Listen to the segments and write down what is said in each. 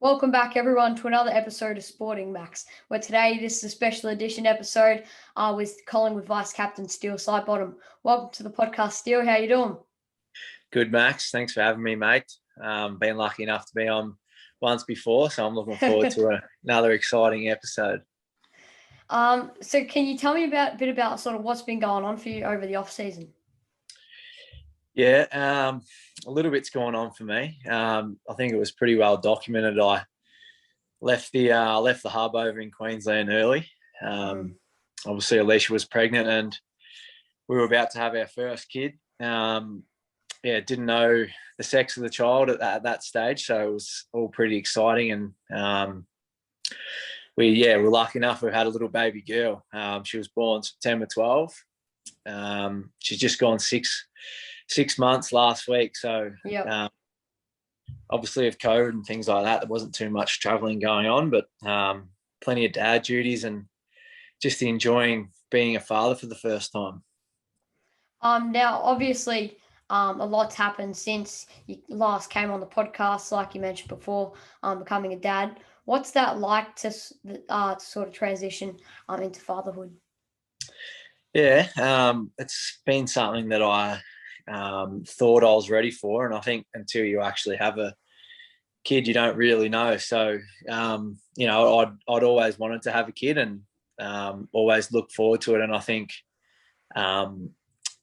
Welcome back, everyone, to another episode of Sporting Max, where today this is a special edition episode with Collingwood Vice Captain Steele Sidebottom. Welcome to the podcast, Steele. How you doing? Good, Max. Thanks for having me, mate. Been lucky enough to be on once before, so I'm looking forward to another exciting episode. So can you tell me a bit about sort of what's been going on for you over the off season? Yeah, a little bit's going on for me. I think it was pretty well documented. I left the hub over in Queensland early. Obviously, Alicia was pregnant, and we were about to have our first kid. Didn't know the sex of the child at that stage, so it was all pretty exciting. And we're lucky enough. We had a little baby girl. She was born September 12. She's just gone six months last week. So obviously with COVID and things like that, there wasn't too much traveling going on, but plenty of dad duties and just enjoying being a father for the first time. Now, obviously, a lot's happened since you last came on the podcast, like you mentioned before, becoming a dad. What's that like to sort of transition into fatherhood? Yeah, it's been something that I thought I was ready for, and I think until you actually have a kid, you don't really know. So, I'd always wanted to have a kid and always look forward to it, and I think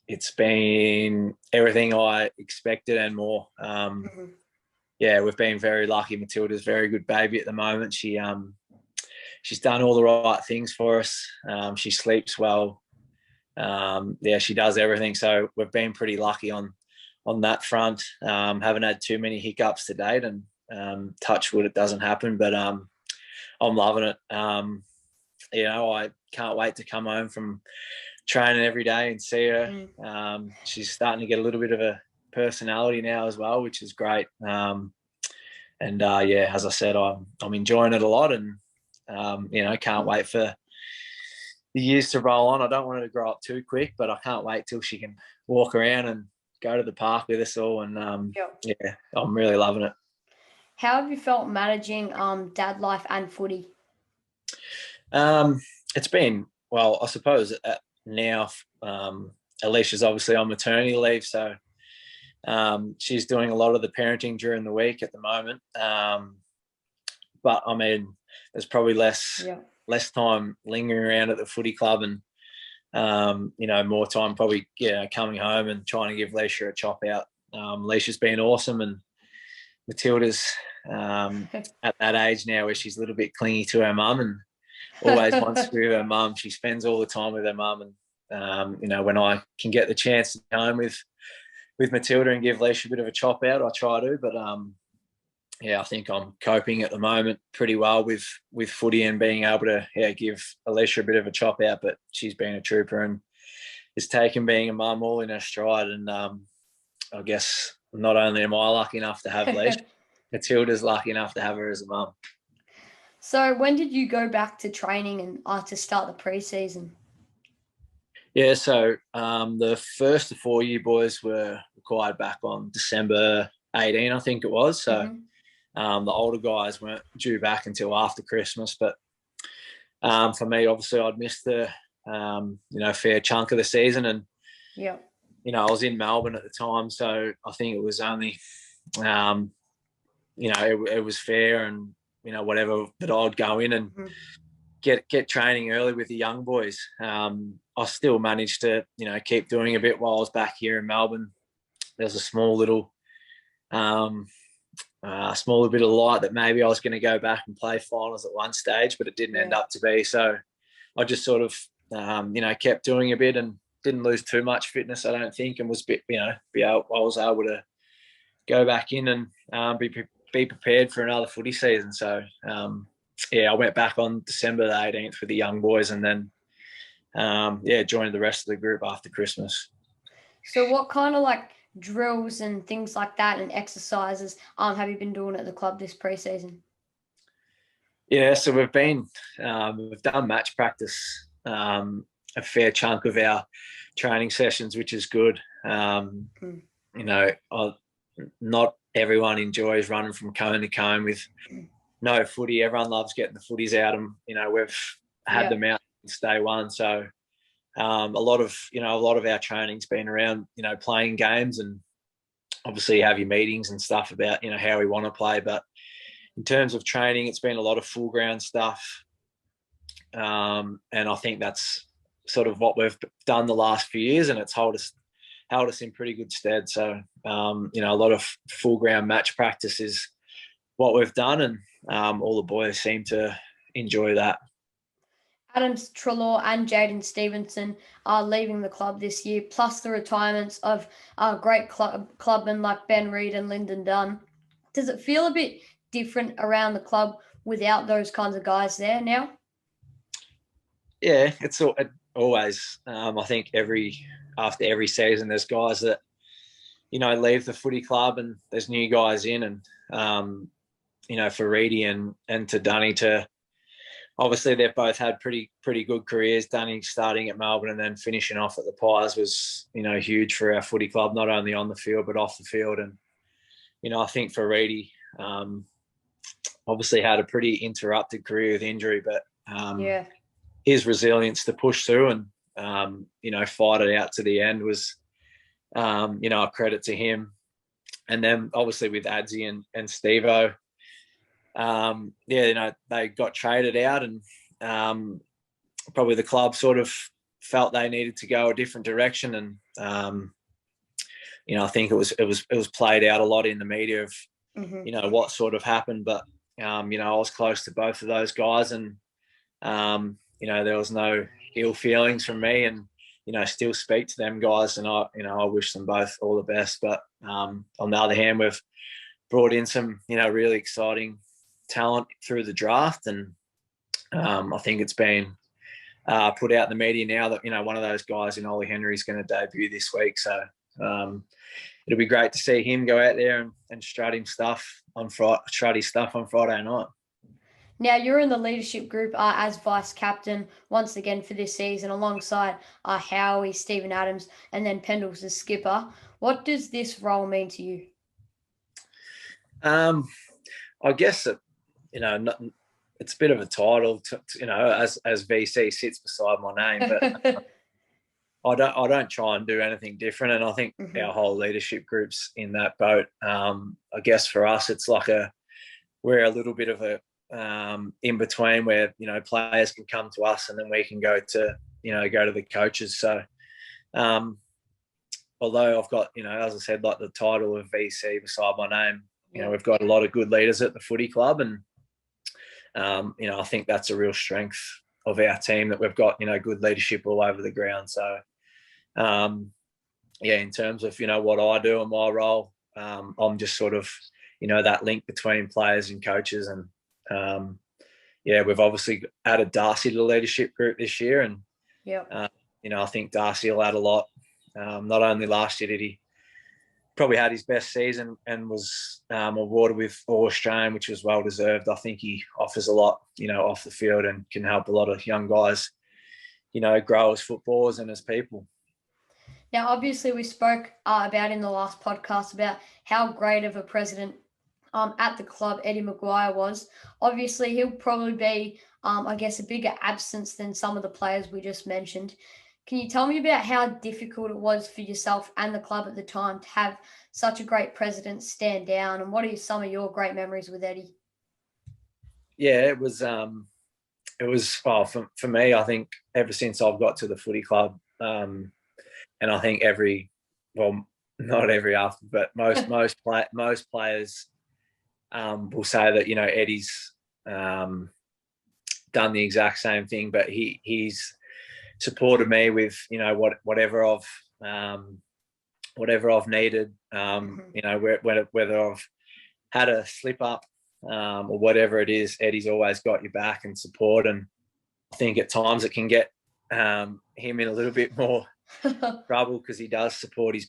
it's been everything I expected and more. We've been very lucky. Matilda's a very good baby at the moment. She's done all the right things for us. She sleeps well. She does everything. So we've been pretty lucky on that front. Haven't had too many hiccups to date, and touch wood, it doesn't happen. But I'm loving it. I can't wait to come home from training every day and see her. She's starting to get a little bit of a personality now as well, which is great. As I said, I'm enjoying it a lot, and can't wait for the years to roll on. I don't want her to grow up too quick, but I can't wait till she can walk around and go to the park with us all. And I'm really loving it. How have you felt managing dad life and footy? It's been, well, I suppose now Alicia's obviously on maternity leave, so she's doing a lot of the parenting during the week at the moment. But I mean, there's probably less time lingering around at the footy club, and more time probably coming home and trying to give Alicia a chop out. Alicia's been awesome, and Matilda's at that age now where she's a little bit clingy to her mum and always wants to be with her mum. She spends all the time with her mum, and when I can get the chance to go home with Matilda and give Alicia a bit of a chop out, I try to. But I think I'm coping at the moment pretty well with footy and being able to give Alicia a bit of a chop out. But she's been a trooper and has taken being a mum all in her stride. And I guess not only am I lucky enough to have Alicia, Matilda's lucky enough to have her as a mum. So when did you go back to training and to start the preseason? Yeah, so the first of 4 year boys were required back on December 18, I think it was. So the older guys weren't due back until after Christmas. But for me, obviously, I'd missed the fair chunk of the season, and I was in Melbourne at the time, so I think it was only it was fair, and whatever, that I'd go in and get training early with the young boys. I still managed to keep doing a bit while I was back here in Melbourne. There's a small little bit of light that maybe I was going to go back and play finals at one stage, but it didn't end up to be. So I just sort of kept doing a bit and didn't lose too much fitness, I don't think, and was I was able to go back in and be prepared for another footy season. So I went back on December the 18th with the young boys, and then joined the rest of the group after Christmas. So what kind of drills and things like that and exercises have you been doing at the club this preseason? Yeah, so we've done match practice a fair chunk of our training sessions, which is good. Not everyone enjoys running from cone to cone with no footy. Everyone loves getting the footies out, and we've had them out since day one. So a lot of our training's been around playing games, and obviously you have your meetings and stuff about how we want to play. But in terms of training, it's been a lot of full ground stuff, and I think that's sort of what we've done the last few years, and it's held us in pretty good stead. So a lot of full ground match practice is what we've done, and all the boys seem to enjoy that. Adam Treloar and Jaden Stevenson are leaving the club this year, plus the retirements of great clubmen like Ben Reid and Lyndon Dunn. Does it feel a bit different around the club without those kinds of guys there now? Yeah, it's always. I think after every season, there's guys that leave the footy club, and there's new guys in, and for Reedy and to Dunny to. Obviously, they've both had pretty good careers. Dunny starting at Melbourne and then finishing off at the Pies was, huge for our footy club, not only on the field but off the field. And, I think for Reedy, obviously had a pretty interrupted career with injury, but his resilience to push through and, fight it out to the end was, a credit to him. And then obviously with Adzi and Steve-O, they got traded out, and probably the club sort of felt they needed to go a different direction. And I think it was played out a lot in the media of what sort of happened. But I was close to both of those guys, and there was no ill feelings from me, and still speak to them guys, and I wish them both all the best. But on the other hand, we've brought in some really exciting talent through the draft, and I think it's been put out in the media now that one of those guys in Ollie Henry is going to debut this week. So it'll be great to see him go out there and strut his stuff on Friday night. Now you're in the leadership group as vice captain once again for this season, alongside Howie, Stephen Adams, and then Pendles as skipper. What does this role mean to you? I guess it's a bit of a title, as VC sits beside my name, but I don't try and do anything different. And I think our whole leadership group's in that boat. I guess for us, it's like we're a little bit of a in between where players can come to us and then we can go to the coaches. So although I've got as I said, like the title of VC beside my name, we've got a lot of good leaders at the footy club, and I think that's a real strength of our team, that we've got good leadership all over the ground. So in terms of what I do and my role, I'm just sort of that link between players and coaches. And we've obviously added Darcy to the leadership group this year, and I think Darcy will add a lot. Not only last year did he probably had his best season and was awarded with All-Australian, which was well deserved. I think he offers a lot off the field and can help a lot of young guys grow as footballers and as people. Now, obviously, we spoke about in the last podcast about how great of a president at the club Eddie Maguire was. Obviously, he'll probably be, I guess, a bigger absence than some of the players we just mentioned. Can you tell me about how difficult it was for yourself and the club at the time to have such a great president stand down, and what are some of your great memories with Eddie? Yeah, it was well, for me, I think ever since I've got to the footy club, and I think not every after, but most players will say that Eddie's done the exact same thing, but he's supported me with whatever I've needed, whether I've had a slip up or whatever it is. Eddie's always got your back and support, and I think at times it can get him in a little bit more trouble because he does support his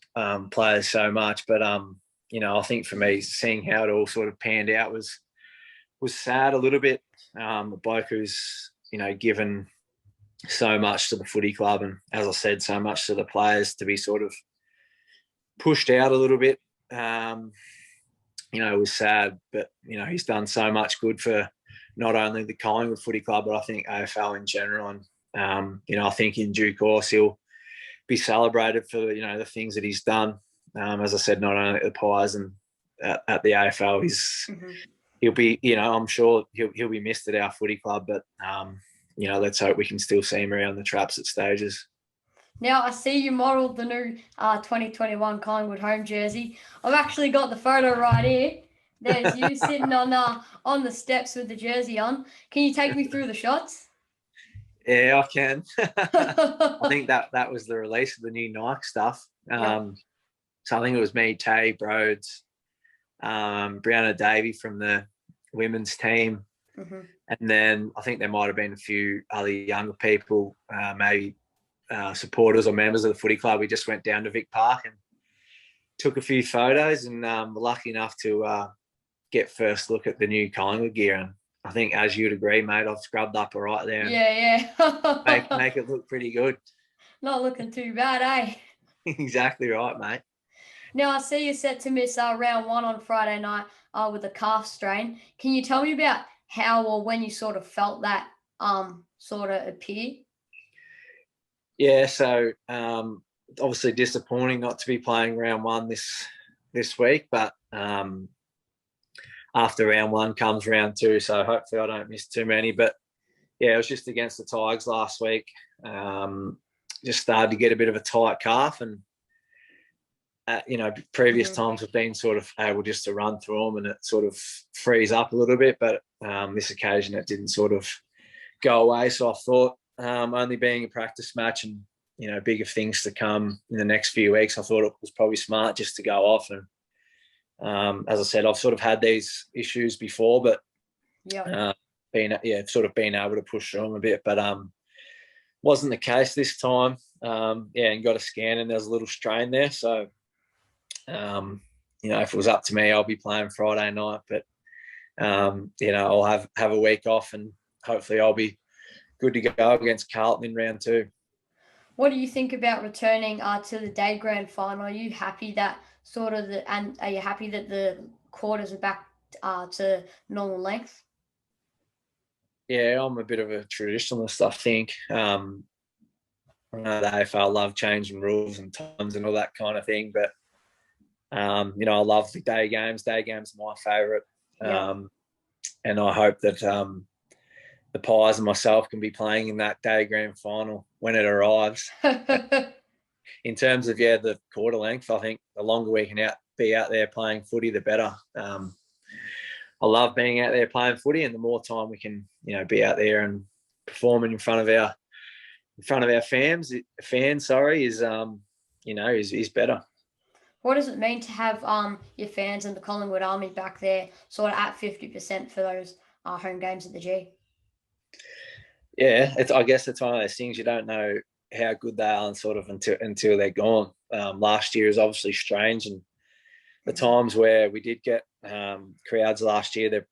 players so much. But I think for me, seeing how it all sort of panned out was sad a little bit. A bloke who's given so much to the footy club, and as I said, so much to the players, to be sort of pushed out a little bit. it was sad, but, he's done so much good for not only the Collingwood Footy Club, but I think AFL in general. And, I think in due course he'll be celebrated for, the things that he's done. As I said, not only at the Pies and at the AFL, he'll be, I'm sure he'll be missed at our footy club, but, let's hope we can still see him around the traps at stages. Now, I see you modelled the new 2021 Collingwood home jersey. I've actually got the photo right here. There's you sitting on the steps with the jersey on. Can you take me through the shots? Yeah, I can. I think that was the release of the new Nike stuff. So I think it was me, Tay, Broads, Brianna Davey from the women's team. And then I think there might have been a few other younger people, maybe supporters or members of the footy club. We just went down to Vic Park and took a few photos, and were lucky enough to get first look at the new Collingwood gear. And I think, as you'd agree, mate, I've scrubbed up all right there. Yeah. make it look pretty good. Not looking too bad, eh? Exactly right, mate. Now, I see you're set to miss round 1 on Friday night with a calf strain. Can you tell me about how or when you sort of felt that sort of appear? Yeah, so obviously disappointing not to be playing round 1 this week, but after round 1 comes round 2, so hopefully I don't miss too many. But yeah, it was just against the Tigers last week. Just started to get a bit of a tight calf, and previous times have been sort of able just to run through them and it sort of frees up a little bit, but this occasion it didn't sort of go away. So I thought, only being a practice match and, bigger things to come in the next few weeks, I thought it was probably smart just to go off. And as I said, I've sort of had these issues before, but sort of been able to push through them a bit, but wasn't the case this time. And got a scan and there's a little strain there. So, if it was up to me, I'll be playing Friday night, but, I'll have a week off and hopefully I'll be good to go against Carlton in round 2. What do you think about returning to the day grand final? Are you happy that are you happy that the quarters are back to normal length? Yeah, I'm a bit of a traditionalist, I think. I know the AFL love changing rules and times and all that kind of thing, but I love the day games. Day games are my favourite, and I hope that the Pies and myself can be playing in that day grand final when it arrives. In terms of the quarter length, I think the longer we can be out there playing footy, the better. I love being out there playing footy, and the more time we can be out there and performing in front of our fans, is better. What does it mean to have your fans and the Collingwood Army back there sort of at 50% for those home games at the G? Yeah, I guess it's one of those things you don't know how good they are and sort of until they're gone. Last year is obviously strange, and the times where we did get crowds last year, there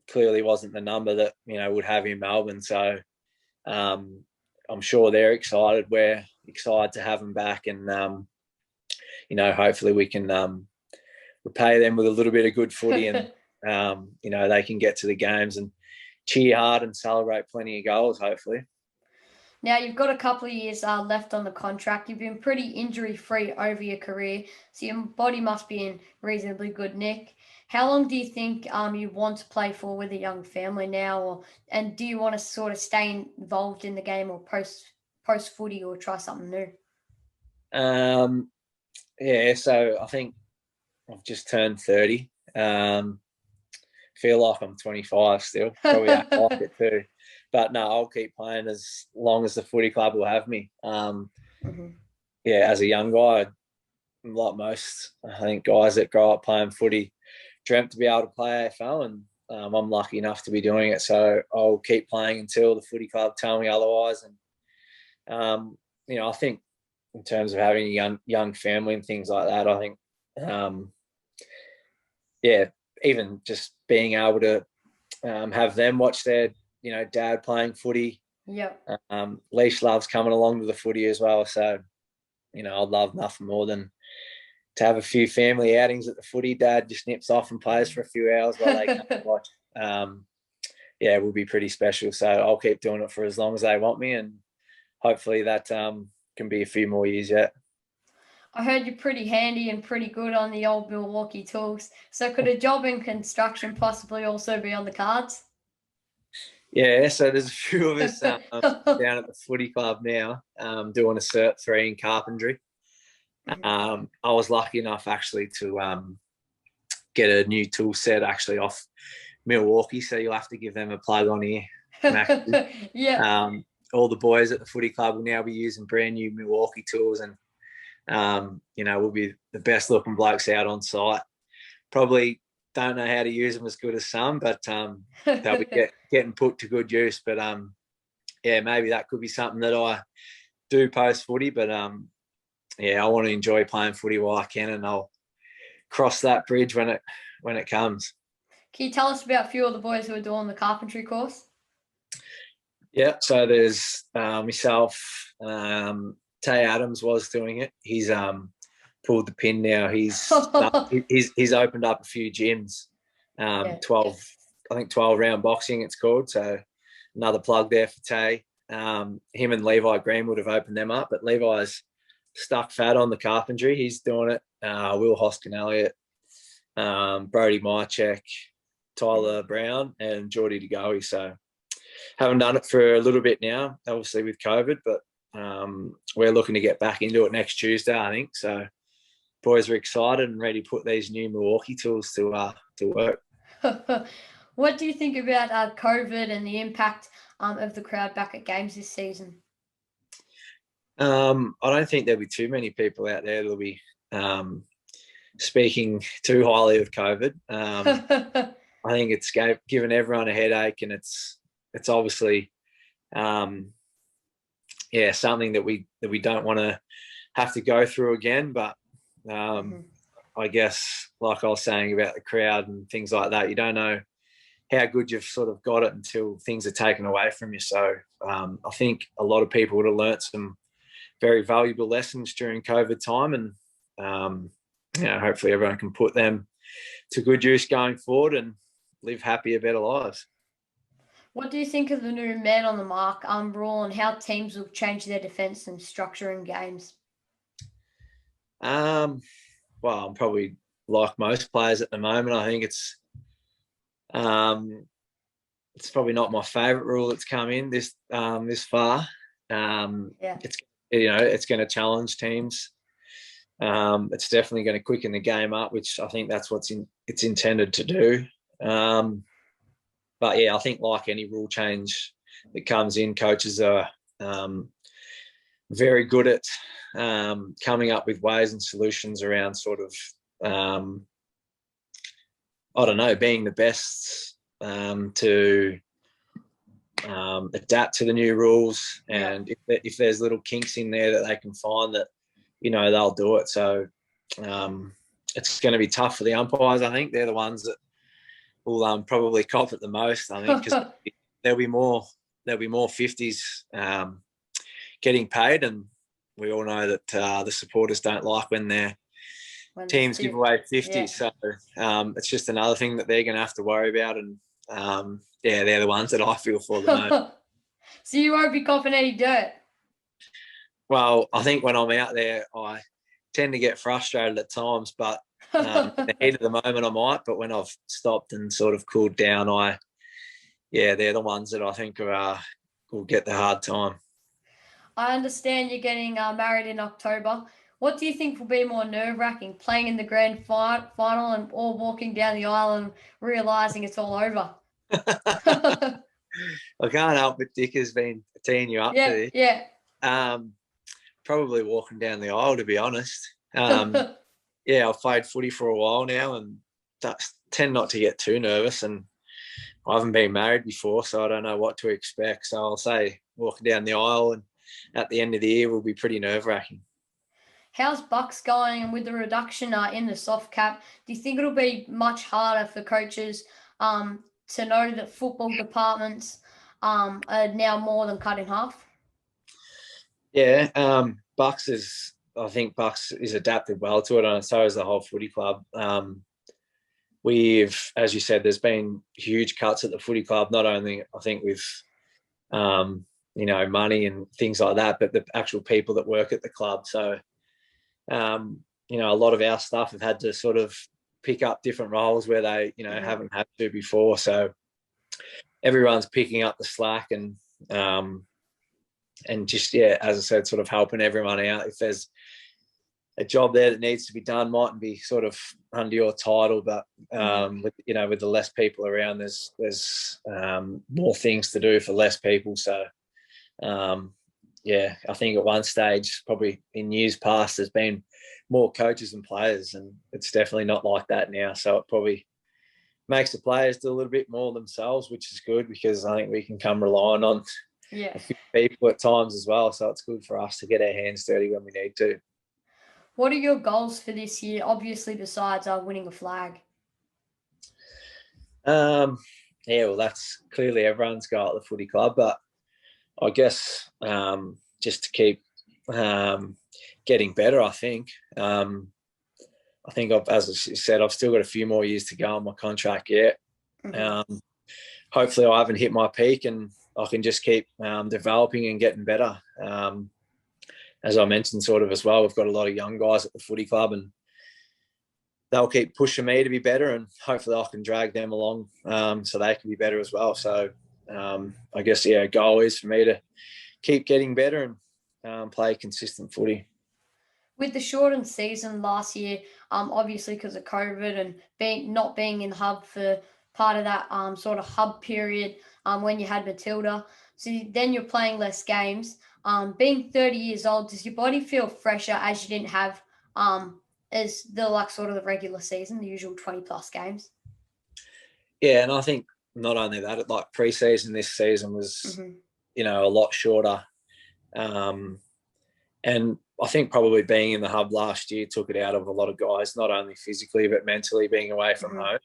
clearly wasn't the number that would have in Melbourne. So I'm sure they're excited. We're excited to have them back, and hopefully we can repay them with a little bit of good footy, and they can get to the games and cheer hard and celebrate plenty of goals, hopefully. Now, you've got a couple of years left on the contract. You've been pretty injury-free over your career, so your body must be in reasonably good nick. How long do you think you want to play for with a young family now, and do you want to sort of stay involved in the game or post-footy or try something new? So I think I've just turned 30. Feel like I'm 25 still. Probably act like it too. But no, I'll keep playing as long as the footy club will have me. As a young guy, like most, I think, guys that grow up playing footy, dreamt to be able to play AFL, and I'm lucky enough to be doing it. So I'll keep playing until the footy club tell me otherwise. And I think in terms of having a young family and things like that, I think, even just being able to have them watch their dad playing footy. Leash loves coming along to the footy as well. So, I'd love nothing more than to have a few family outings at the footy. Dad just nips off and plays for a few hours while they come and watch. Yeah, it will be pretty special. So I'll keep doing it for as long as they want me, and hopefully that can be a few more years yet. I heard you're pretty handy and pretty good on the old Milwaukee tools. So could a job in construction possibly also be on the cards? Yeah, so there's a few of us down at the footy club now doing a Cert 3 in carpentry. I was lucky enough actually to get a new tool set actually off Milwaukee, so you'll have to give them a plug on here, Max. Yeah. All the boys at the footy club will now be using brand new Milwaukee tools, and we'll be the best looking blokes out on site. Probably don't know how to use them as good as some, but they'll be getting put to good use. But maybe that could be something that I do post footy. But I want to enjoy playing footy while I can, and I'll cross that bridge when it comes. Can you tell us about a few of the boys who are doing the carpentry course? Yeah, so there's myself. Tay Adams was doing it. He's pulled the pin now. He's opened up a few gyms. 12 round boxing it's called. So another plug there for Tay. Him and Levi Greenwood have opened them up, but Levi's stuck fat on the carpentry. He's doing it. Will Hoskin Elliott, Brody Mychek, Tyler Brown, and Geordie DeGoey. So haven't done it for a little bit now, obviously with COVID, but we're looking to get back into it next Tuesday, I think. So boys are excited and ready to put these new Milwaukee tools to work. What do you think about COVID and the impact of the crowd back at games this season? I don't think there'll be too many people out there that'll be speaking too highly of COVID. I think it's given everyone a headache, and it's obviously something that we don't want to have to go through again. But I guess, like I was saying about the crowd and things like that, you don't know how good you've sort of got it until things are taken away from you. So I think a lot of people would have learnt some very valuable lessons during COVID time, and hopefully everyone can put them to good use going forward and live happier, better lives. What do you think of the new man on the mark rule and how teams will change their defence and structure in games? Well, I'm probably like most players at the moment. I think it's probably not my favourite rule that's come in this far. It's going to challenge teams. It's definitely going to quicken the game up, which I think that's it's intended to do. But I think like any rule change that comes in, coaches are very good at coming up with ways and solutions around sort of, being the best to adapt to the new rules. And if there's little kinks in there that they can find, that, they'll do it. So it's going to be tough for the umpires. I think they're the ones that will probably cop it the most, I think, because there'll be more 50s getting paid, and we all know that the supporters don't like when their teams give away 50. Yeah. So it's just another thing that they're going to have to worry about, and they're the ones that I feel for the most. So you won't be copping any dirt? Well, I think when I'm out there, I tend to get frustrated at times, but in the heat of the moment I might, but when I've stopped and sort of cooled down, they're the ones that I think will get the hard time. I understand you're getting married in October. What do you think will be more nerve-wracking, playing in the grand final or walking down the aisle and realising it's all over? I can't help but Dick has been teeing you up to this. Yeah. Probably walking down the aisle, to be honest. I've played footy for a while now, and tend not to get too nervous, and I haven't been married before, so I don't know what to expect. So I'll say walking down the aisle and at the end of the year will be pretty nerve-wracking. How's Bucks going? And with the reduction in the soft cap, do you think it'll be much harder for coaches to know that football departments are now more than cut in half? Yeah, Bucks is I think Bucks is adapted well to it, and so is the whole footy club. We've, as you said, there's been huge cuts at the footy club, not only I think with money and things like that, but the actual people that work at the club. So a lot of our staff have had to sort of pick up different roles where they haven't had to before. So everyone's picking up the slack and just, as I said, sort of helping everyone out. If there's a job there that needs to be done, mightn't be sort of under your title, but with the less people around, there's more things to do for less people. So I think at one stage, probably in years past, there's been more coaches and players, and it's definitely not like that now. So it probably makes the players do a little bit more themselves, which is good, because I think we can come relying on a few people at times as well. So it's good for us to get our hands dirty when we need to. What are your goals for this year, obviously, besides winning a flag? Well, that's clearly everyone's goal at the footy club, but I guess just to keep getting better, I think. I think, as I said, I've still got a few more years to go on my contract yet. Hopefully I haven't hit my peak and I can just keep developing and getting better. As I mentioned sort of as well, we've got a lot of young guys at the footy club, and they'll keep pushing me to be better, and hopefully I can drag them along so they can be better as well. So I guess, a goal is for me to keep getting better and play consistent footy. With the shortened season last year, obviously because of COVID and not being in hub for part of that sort of hub period when you had Matilda, so then you're playing less games. Being 30 years old, does your body feel fresher as you didn't have as the sort of the regular season, the usual 20 plus games? Yeah, and I think not only that, like preseason this season was a lot shorter, and I think probably being in the hub last year took it out of a lot of guys, not only physically but mentally, being away from home.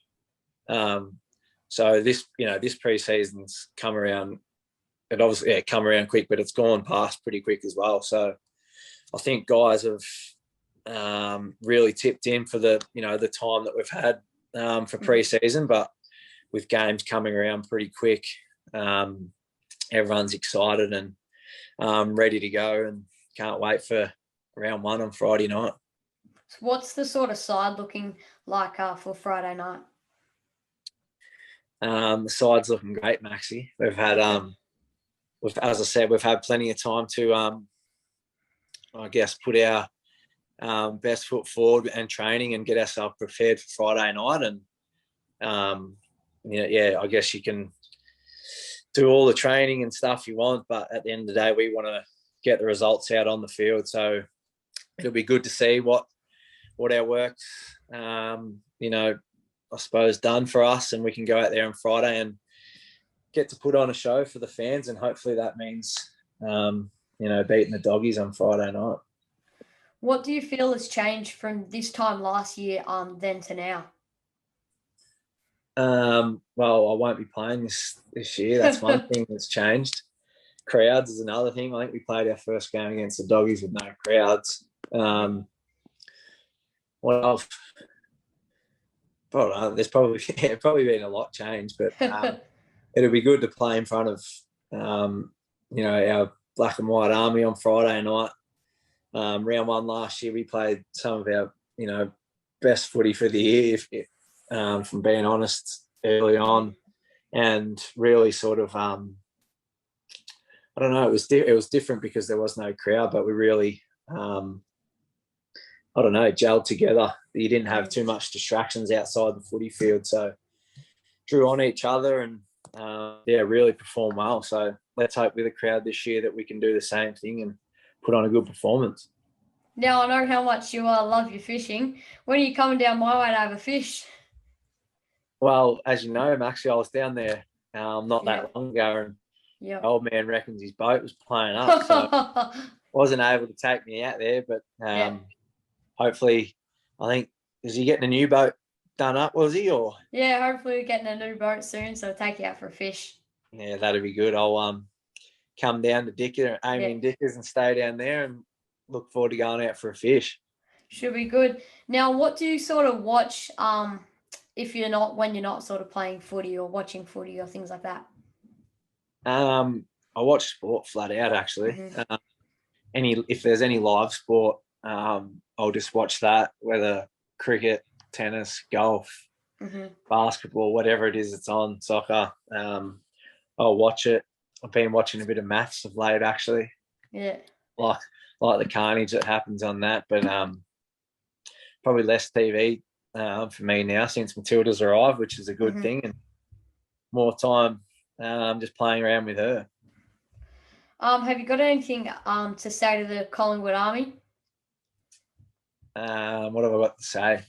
So this preseason's come around. It obviously come around quick, but it's gone past pretty quick as well. So I think guys have really tipped in for the time that we've had for preseason, but with games coming around pretty quick, everyone's excited and ready to go, and can't wait for round 1 on Friday night. What's the sort of side looking like for Friday night? The side's looking great, Maxie. We've had, as I said, we've had plenty of time to, I guess, put our best foot forward and training and get ourselves prepared for Friday night. And, I guess you can do all the training and stuff you want, but at the end of the day, we want to get the results out on the field. So it'll be good to see what our work's, I suppose, done for us, and we can go out there on Friday and get to put on a show for the fans, and hopefully that means, beating the Doggies on Friday night. What do you feel has changed from this time last year then to now? Well, I won't be playing this year. That's one thing that's changed. Crowds is another thing. I think we played our first game against the Doggies with no crowds. There's probably been a lot changed, but it'll be good to play in front of our Black and White Army on Friday night. Round 1 last year, we played some of our best footy for the year, from being honest, early on, and really sort of I don't know, it was different because there was no crowd, but we really gelled together. You didn't have too much distractions outside the footy field, so drew on each other and really performed well. So let's hope with the crowd this year that we can do the same thing and put on a good performance. Now, I know how much you love your fishing. When are you coming down my way to have a fish? Well, as you know, Maxie, I was down there not that long ago, and the old man reckons his boat was playing up, so wasn't able to take me out there. But hopefully, I think, is he getting a new boat done up, was he? Or hopefully we're getting a new boat soon, so I'll take you out for a fish. Yeah, that'd be good. I'll come down to Amy and Dickers and stay down there, and look forward to going out for a fish. Should be good. Now, what do you sort of watch if when you're not sort of playing footy or watching footy or things like that? I watch sport flat out actually. Mm-hmm. If there's any live sport, I'll just watch that, whether cricket, tennis, golf, mm-hmm. basketball, whatever it is it's on, soccer. I'll watch it. I've been watching a bit of maths of late actually. Yeah. Like the carnage that happens on that, but probably less TV for me now since Matilda's arrived, which is a good mm-hmm. thing, and more time just playing around with her. Have you got anything to say to the Collingwood Army? What have I got to say?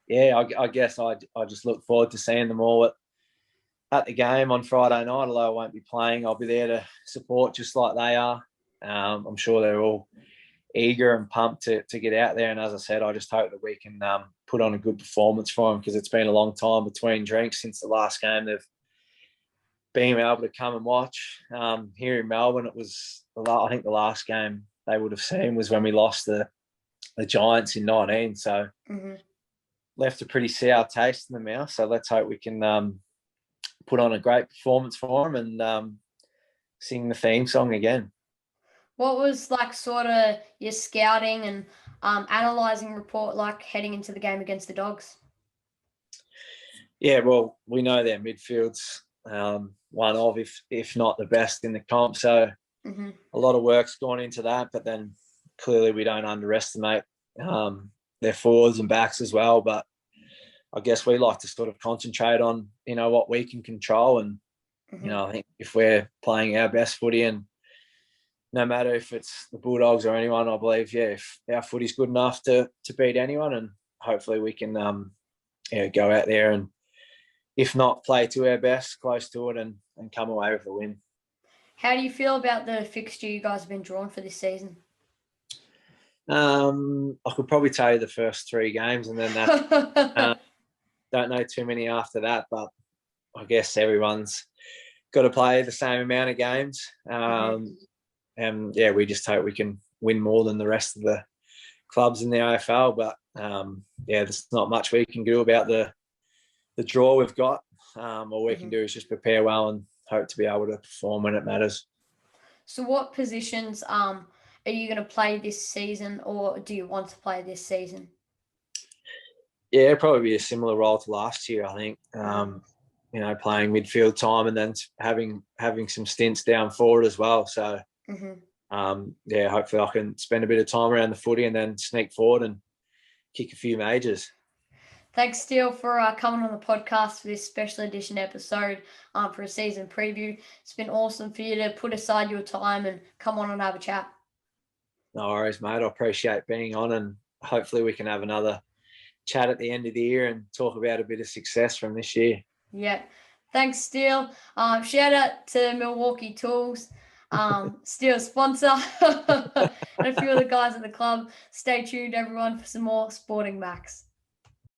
Yeah, I guess I just look forward to seeing them all at the game on Friday night. Although I won't be playing, I'll be there to support just like they are. I'm sure they're all eager and pumped to get out there. And as I said, I just hope that we can put on a good performance for them, because it's been a long time between drinks since the last game they've been able to come and watch. Here in Melbourne, it was, I think the last game they would have seen was when we lost the Giants in 19. So mm-hmm. left a pretty sour taste in the mouth. So let's hope we can put on a great performance for them and sing the theme song again. What was like sort of your scouting and analysing report like heading into the game against the Dogs? Yeah, well, we know their midfield's one of, if not the best in the comp. So mm-hmm. a lot of work's gone into that, but then clearly we don't underestimate their forwards and backs as well. But I guess we like to sort of concentrate on, what we can control. And, mm-hmm. I think if we're playing our best footy, and no matter if it's the Bulldogs or anyone, I believe, if our footy's good enough to beat anyone, and hopefully we can go out there and, if not, play to our best, close to it, and come away with the win. How do you feel about the fixture you guys have been drawn for this season? I could probably tell you the first 3 games, and then that don't know too many after that, but I guess everyone's got to play the same amount of games. And we just hope we can win more than the rest of the clubs in the AFL. But there's not much we can do about the draw we've got. All we can do is just prepare well and hope to be able to perform when it matters. So what positions are you going to play this season, or do you want to play this season? Yeah, probably be a similar role to last year, I think. Playing midfield time and then having some stints down forward as well. So, hopefully I can spend a bit of time around the footy and then sneak forward and kick a few majors. Thanks, Steele, for coming on the podcast for this special edition episode for a season preview. It's been awesome for you to put aside your time and come on and have a chat. No worries, mate. I appreciate being on, and hopefully we can have another chat at the end of the year and talk about a bit of success from this year. Yeah. Thanks, Steele. Shout out to Milwaukee Tools, Steele sponsor, and a few of the guys at the club. Stay tuned, everyone, for some more Sporting Max.